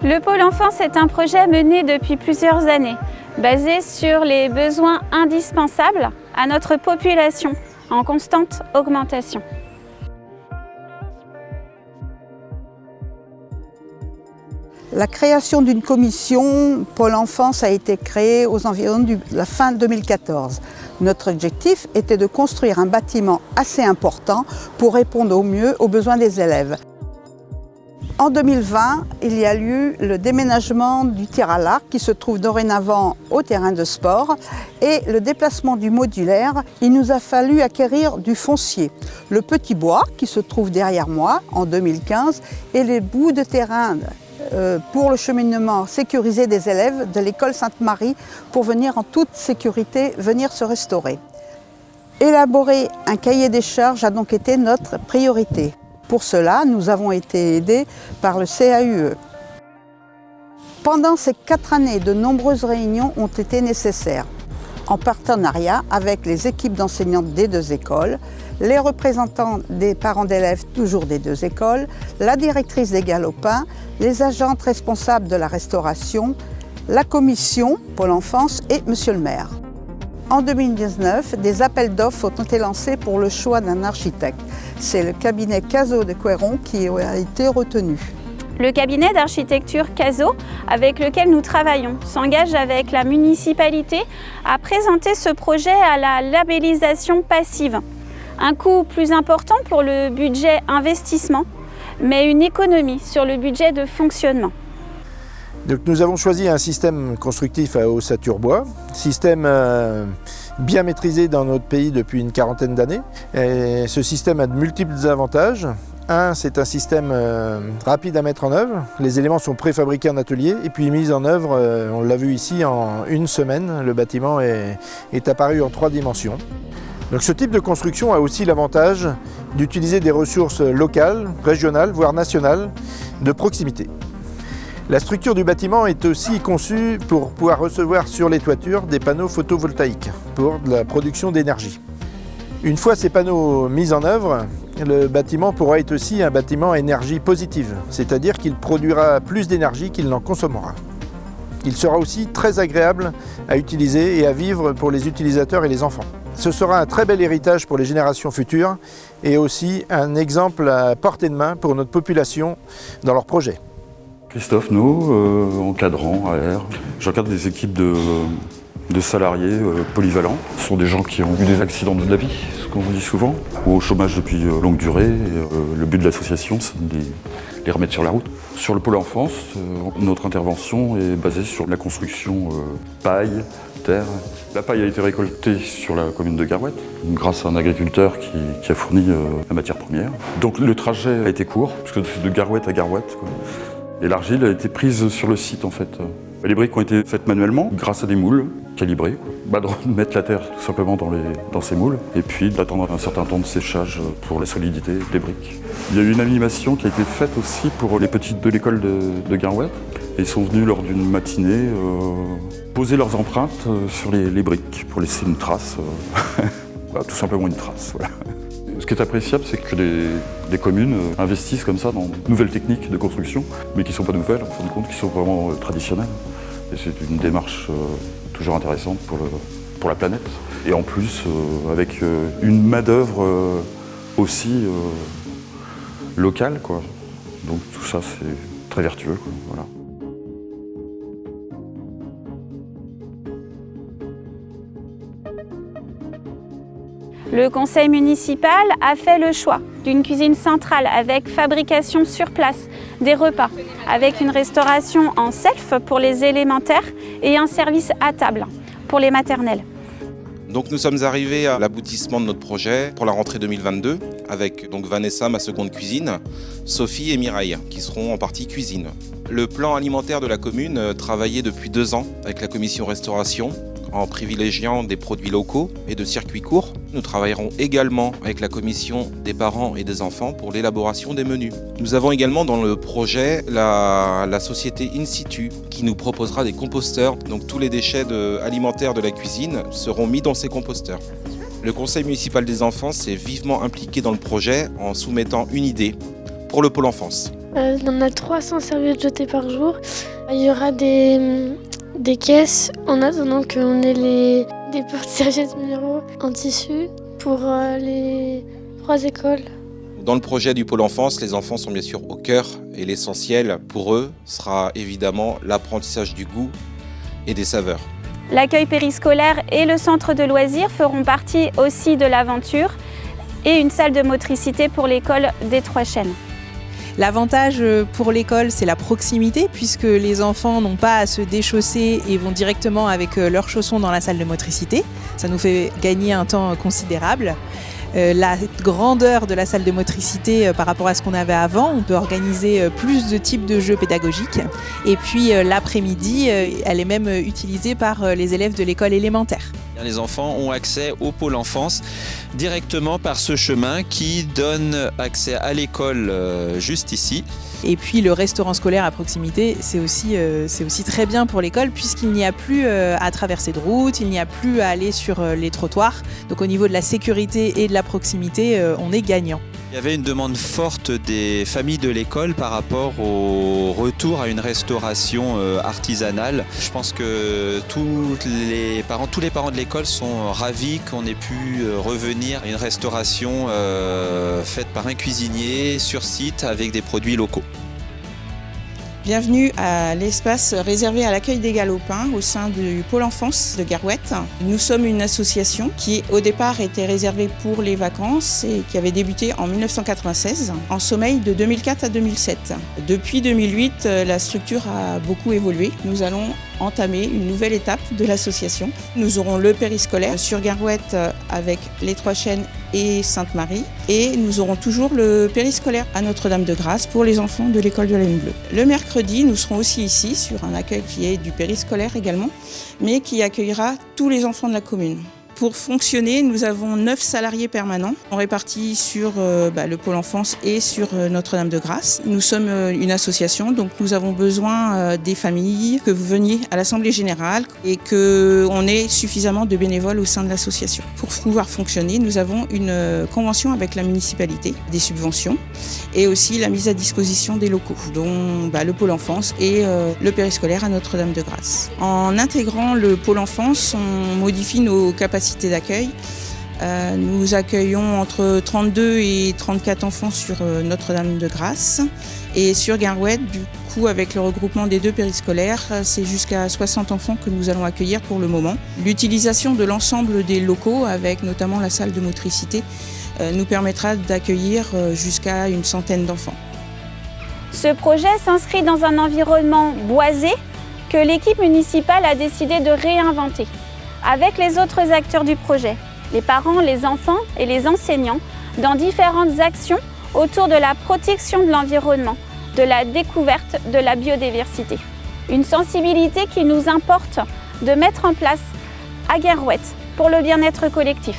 Le Pôle Enfance est un projet mené depuis plusieurs années, basé sur les besoins indispensables à notre population, en constante augmentation. La création d'une commission Pôle Enfance a été créée aux environs de la fin 2014. Notre objectif était de construire un bâtiment assez important pour répondre au mieux aux besoins des élèves. En 2020, il y a eu le déménagement du tir à l'arc qui se trouve dorénavant au terrain de sport et le déplacement du modulaire. Il nous a fallu acquérir du foncier, le petit bois qui se trouve derrière moi en 2015 et les bouts de terrain pour le cheminement sécurisé des élèves de l'école Sainte-Marie pour venir en toute sécurité venir se restaurer. Élaborer un cahier des charges a donc été notre priorité. Pour cela, nous avons été aidés par le CAUE. Pendant ces 4 années, de nombreuses réunions ont été nécessaires, en partenariat avec les équipes d'enseignantes des 2 écoles, les représentants des parents d'élèves toujours des 2 écoles, la directrice des Galopins, les agentes responsables de la restauration, la commission Pôle Enfance et Monsieur le maire. En 2019, des appels d'offres ont été lancés pour le choix d'un architecte. C'est le cabinet Cazot de Couëron qui a été retenu. Le cabinet d'architecture Cazot, avec lequel nous travaillons, s'engage avec la municipalité à présenter ce projet à la labellisation passive. Un coût plus important pour le budget investissement, mais une économie sur le budget de fonctionnement. Donc nous avons choisi un système constructif à ossature bois, système bien maîtrisé dans notre pays depuis une quarantaine d'années. Et ce système a de multiples avantages. C'est un système rapide à mettre en œuvre. Les éléments sont préfabriqués en atelier et puis mis en œuvre, on l'a vu ici, en 1 semaine. Le bâtiment est apparu en 3 dimensions. Donc ce type de construction a aussi l'avantage d'utiliser des ressources locales, régionales, voire nationales, de proximité. La structure du bâtiment est aussi conçue pour pouvoir recevoir sur les toitures des panneaux photovoltaïques pour de la production d'énergie. Une fois ces panneaux mis en œuvre, le bâtiment pourra être aussi un bâtiment à énergie positive, c'est-à-dire qu'il produira plus d'énergie qu'il n'en consommera. Il sera aussi très agréable à utiliser et à vivre pour les utilisateurs et les enfants. Ce sera un très bel héritage pour les générations futures et aussi un exemple à portée de main pour notre population dans leurs projets. Christophe No, encadrant AR. J'encadre des équipes de salariés polyvalents. Ce sont des gens qui ont eu des accidents de la vie, ce qu'on dit souvent, ou au chômage depuis longue durée. Le but de l'association, c'est de les remettre sur la route. Sur le pôle enfance, notre intervention est basée sur la construction paille, terre. La paille a été récoltée sur la commune de Garouette, grâce à un agriculteur qui a fourni la matière première. Donc le trajet a été court, puisque c'est de Garouette à Garouette, quoi. Et l'argile a été prise sur le site en fait. Les briques ont été faites manuellement grâce à des moules calibrés. De mettre la terre tout simplement dans ces moules et puis d'attendre un certain temps de séchage pour la solidité des briques. Il y a eu une animation qui a été faite aussi pour les petites de l'école de Garouette. Et ils sont venus lors d'une matinée poser leurs empreintes sur les briques pour laisser une trace, tout simplement une trace. Voilà. Ce qui est appréciable, c'est que des communes investissent comme ça dans de nouvelles techniques de construction, mais qui ne sont pas nouvelles, en fin de compte, qui sont vraiment traditionnelles. Et c'est une démarche toujours intéressante pour la planète. Et en plus, avec une main-d'œuvre aussi locale, quoi. Donc tout ça, c'est très vertueux, quoi. Voilà. Le conseil municipal a fait le choix d'une cuisine centrale avec fabrication sur place, des repas, avec une restauration en self pour les élémentaires et un service à table pour les maternelles. Donc nous sommes arrivés à l'aboutissement de notre projet pour la rentrée 2022 avec donc Vanessa, ma seconde cuisine, Sophie et Mireille qui seront en partie cuisine. Le plan alimentaire de la commune travaillait depuis 2 ans avec la commission restauration en privilégiant des produits locaux et de circuits courts. Nous travaillerons également avec la commission des parents et des enfants pour l'élaboration des menus. Nous avons également dans le projet la société In Situ qui nous proposera des composteurs. Donc tous les déchets alimentaires de la cuisine seront mis dans ces composteurs. Le conseil municipal des enfants s'est vivement impliqué dans le projet en soumettant une idée pour le pôle enfance. On a 300 serviettes jetées par jour. Il y aura des caisses en attendant qu'on ait des porte-serviettes minéraux en tissu pour les 3 écoles. Dans le projet du Pôle Enfance, les enfants sont bien sûr au cœur et l'essentiel pour eux sera évidemment l'apprentissage du goût et des saveurs. L'accueil périscolaire et le centre de loisirs feront partie aussi de l'aventure et une salle de motricité pour l'école des Trois Chênes. L'avantage pour l'école, c'est la proximité, puisque les enfants n'ont pas à se déchausser et vont directement avec leurs chaussons dans la salle de motricité. Ça nous fait gagner un temps considérable. La grandeur de la salle de motricité par rapport à ce qu'on avait avant, on peut organiser plus de types de jeux pédagogiques. Et puis l'après-midi, elle est même utilisée par les élèves de l'école élémentaire. Les enfants ont accès au Pôle Enfance directement par ce chemin qui donne accès à l'école juste ici. Et puis le restaurant scolaire à proximité, c'est aussi très bien pour l'école puisqu'il n'y a plus à traverser de route, il n'y a plus à aller sur les trottoirs. Donc au niveau de la sécurité et de la proximité, on est gagnant. Il y avait une demande forte des familles de l'école par rapport au retour à une restauration artisanale. Je pense que tous les parents de l'école sont ravis qu'on ait pu revenir à une restauration faite par un cuisinier sur site avec des produits locaux. Bienvenue à l'espace réservé à l'accueil des galopins au sein du Pôle Enfance de Garouette. Nous sommes une association qui au départ était réservée pour les vacances et qui avait débuté en 1996 en sommeil de 2004 à 2007. Depuis 2008, la structure a beaucoup évolué. Nous allons entamer une nouvelle étape de l'association. Nous aurons le périscolaire sur Garouette avec les Trois Chênes et Sainte-Marie et nous aurons toujours le périscolaire à Notre-Dame-de-Grâce pour les enfants de l'école de la Lune Bleue. Le mercredi, nous serons aussi ici sur un accueil qui est du périscolaire également, mais qui accueillera tous les enfants de la commune. Pour fonctionner, nous avons 9 salariés permanents, répartis sur le Pôle Enfance et sur Notre-Dame-de-Grâce. Nous sommes une association, donc nous avons besoin des familles, que vous veniez à l'Assemblée Générale et qu'on ait suffisamment de bénévoles au sein de l'association. Pour pouvoir fonctionner, nous avons une convention avec la municipalité, des subventions et aussi la mise à disposition des locaux, dont le Pôle Enfance et le périscolaire à Notre-Dame-de-Grâce. En intégrant le Pôle Enfance, on modifie nos capacités d'accueil. Nous accueillons entre 32 et 34 enfants sur Notre-Dame-de-Grâce et sur Garouette, du coup avec le regroupement des 2 périscolaires, c'est jusqu'à 60 enfants que nous allons accueillir pour le moment. L'utilisation de l'ensemble des locaux, avec notamment la salle de motricité, nous permettra d'accueillir jusqu'à une centaine d'enfants. Ce projet s'inscrit dans un environnement boisé que l'équipe municipale a décidé de réinventer. Avec les autres acteurs du projet, les parents, les enfants et les enseignants, dans différentes actions autour de la protection de l'environnement, de la découverte de la biodiversité. Une sensibilité qui nous importe de mettre en place à Garouette pour le bien-être collectif.